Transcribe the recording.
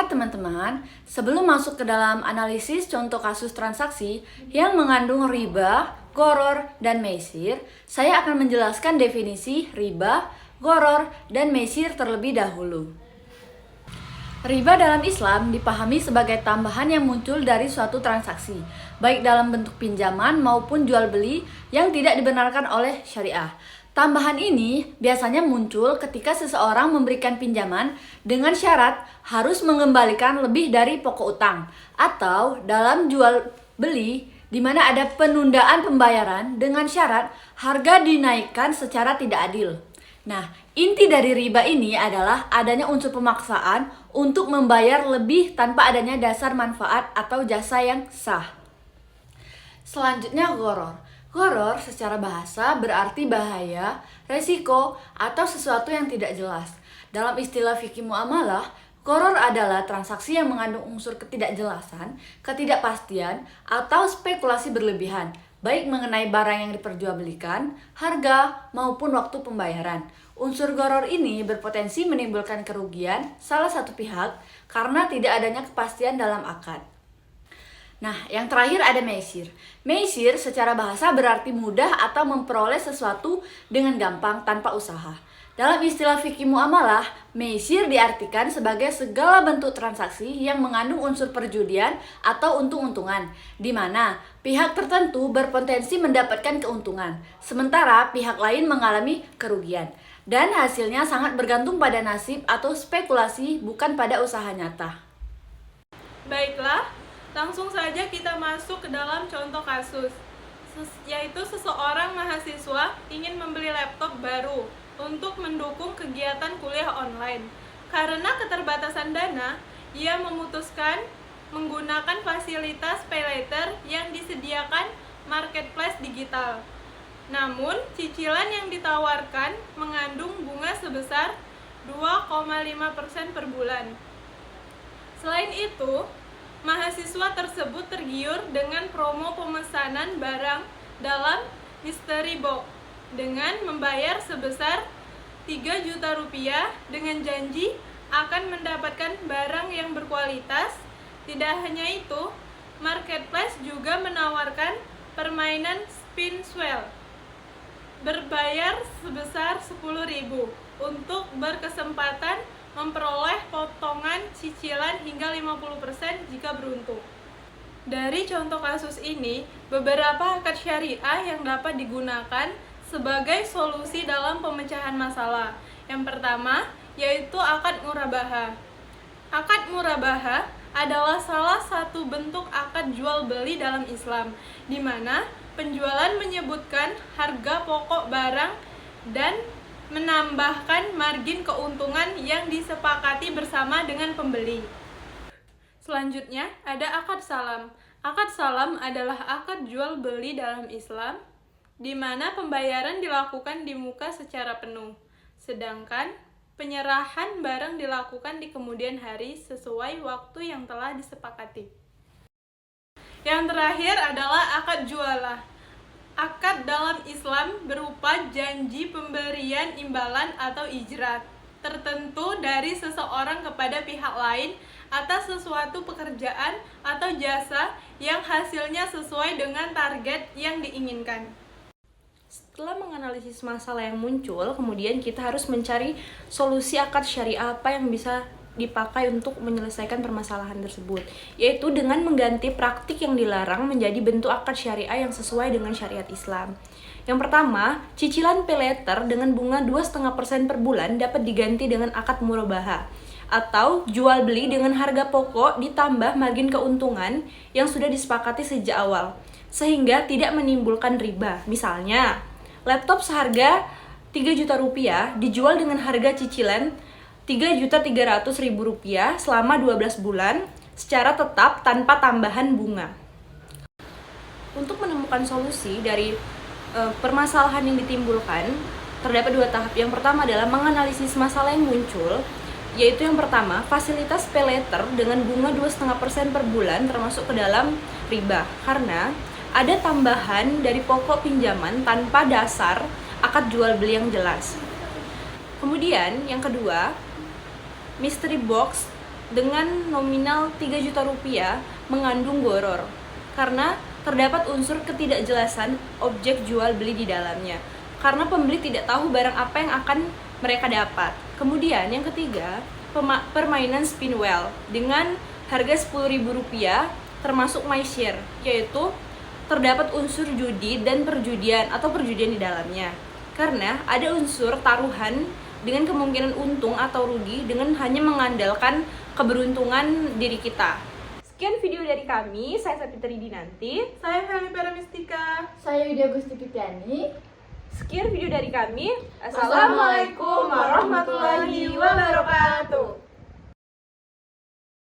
teman-teman, sebelum masuk ke dalam analisis contoh kasus transaksi yang mengandung riba, gharar, dan maisir, saya akan menjelaskan definisi riba, gharar, dan maisir terlebih dahulu. Riba dalam Islam dipahami sebagai tambahan yang muncul dari suatu transaksi, baik dalam bentuk pinjaman maupun jual beli yang tidak dibenarkan oleh syariah. Tambahan ini biasanya muncul ketika seseorang memberikan pinjaman dengan syarat harus mengembalikan lebih dari pokok utang, atau dalam jual beli di mana ada penundaan pembayaran dengan syarat harga dinaikkan secara tidak adil. Nah, inti dari riba ini adalah adanya unsur pemaksaan untuk membayar lebih tanpa adanya dasar manfaat atau jasa yang sah. Selanjutnya gharar. Gharar secara bahasa berarti bahaya, resiko, atau sesuatu yang tidak jelas. Dalam istilah fikih muamalah, gharar adalah transaksi yang mengandung unsur ketidakjelasan, ketidakpastian, atau spekulasi berlebihan, baik mengenai barang yang diperjualbelikan, harga, maupun waktu pembayaran. Unsur gharar ini berpotensi menimbulkan kerugian salah satu pihak karena tidak adanya kepastian dalam akad. Nah, yang terakhir ada maisir. Maisir secara bahasa berarti mudah atau memperoleh sesuatu dengan gampang tanpa usaha. Dalam istilah fikih muamalah, maisir diartikan sebagai segala bentuk transaksi yang mengandung unsur perjudian atau untung-untungan, di mana pihak tertentu berpotensi mendapatkan keuntungan, sementara pihak lain mengalami kerugian. Dan hasilnya sangat bergantung pada nasib atau spekulasi, bukan pada usaha nyata. Baiklah, langsung saja kita masuk ke dalam contoh kasus, yaitu seseorang mahasiswa ingin membeli laptop baru untuk mendukung kegiatan kuliah online. Karena keterbatasan dana, ia memutuskan menggunakan fasilitas pay later yang disediakan marketplace digital. Namun, cicilan yang ditawarkan mengandung bunga sebesar 2,5% per bulan. Selain itu, mahasiswa tersebut tergiur dengan promo pemesanan barang dalam mystery box dengan membayar sebesar 3 juta rupiah dengan janji akan mendapatkan barang yang berkualitas. Tidak hanya itu, marketplace juga menawarkan permainan spin swell berbayar sebesar 10.000 untuk berkesempatan memperoleh potongan cicilan hingga 50% jika beruntung. Dari contoh kasus ini, beberapa akad syariah yang dapat digunakan sebagai solusi dalam pemecahan masalah. Yang pertama, yaitu akad murabahah. Akad murabahah adalah salah satu bentuk akad jual beli dalam Islam, di mana penjualan menyebutkan harga pokok barang dan menambahkan margin keuntungan yang disepakati bersama dengan pembeli. Selanjutnya, ada akad salam. Akad salam adalah akad jual beli dalam Islam, di mana pembayaran dilakukan di muka secara penuh, sedangkan penyerahan barang dilakukan di kemudian hari sesuai waktu yang telah disepakati. Yang terakhir adalah akad jualah. Akad dalam Islam berupa janji pemberian imbalan atau ijrat tertentu dari seseorang kepada pihak lain atas sesuatu pekerjaan atau jasa yang hasilnya sesuai dengan target yang diinginkan. Setelah menganalisis masalah yang muncul, kemudian kita harus mencari solusi akad syariah apa yang bisa dipakai untuk menyelesaikan permasalahan tersebut, yaitu dengan mengganti praktik yang dilarang menjadi bentuk akad syariah yang sesuai dengan syariat Islam. Yang pertama, cicilan pay later dengan bunga 2,5% per bulan dapat diganti dengan akad murabahah, atau jual beli dengan harga pokok ditambah margin keuntungan yang sudah disepakati sejak awal, sehingga tidak menimbulkan riba. Misalnya, laptop seharga 3 juta rupiah dijual dengan harga cicilan 3.300.000 rupiah selama 12 bulan secara tetap tanpa tambahan bunga. Untuk menemukan solusi dari permasalahan yang ditimbulkan, terdapat 2 tahap. Yang pertama adalah menganalisis masalah yang muncul, yaitu yang pertama, fasilitas pay later dengan bunga 2,5% per bulan termasuk ke dalam riba, karena ada tambahan dari pokok pinjaman tanpa dasar akad jual beli yang jelas. Kemudian yang kedua, mystery box dengan nominal 3 juta rupiah mengandung gharar karena terdapat unsur ketidakjelasan objek jual beli di dalamnya. Karena pembeli tidak tahu barang apa yang akan mereka dapat. Kemudian yang ketiga, permainan spin wheel dengan harga Rp10.000 termasuk my share, yaitu terdapat unsur judi dan perjudian atau perjudian di dalamnya. Karena ada unsur taruhan dengan kemungkinan untung atau rugi dengan hanya mengandalkan keberuntungan diri kita. Sekian video dari kami, saya Sapitri Dinanti. Saya Feli Paramistika. Saya Widya Gusti Pipiani. Sekian video dari kami. Assalamualaikum warahmatullahi wabarakatuh.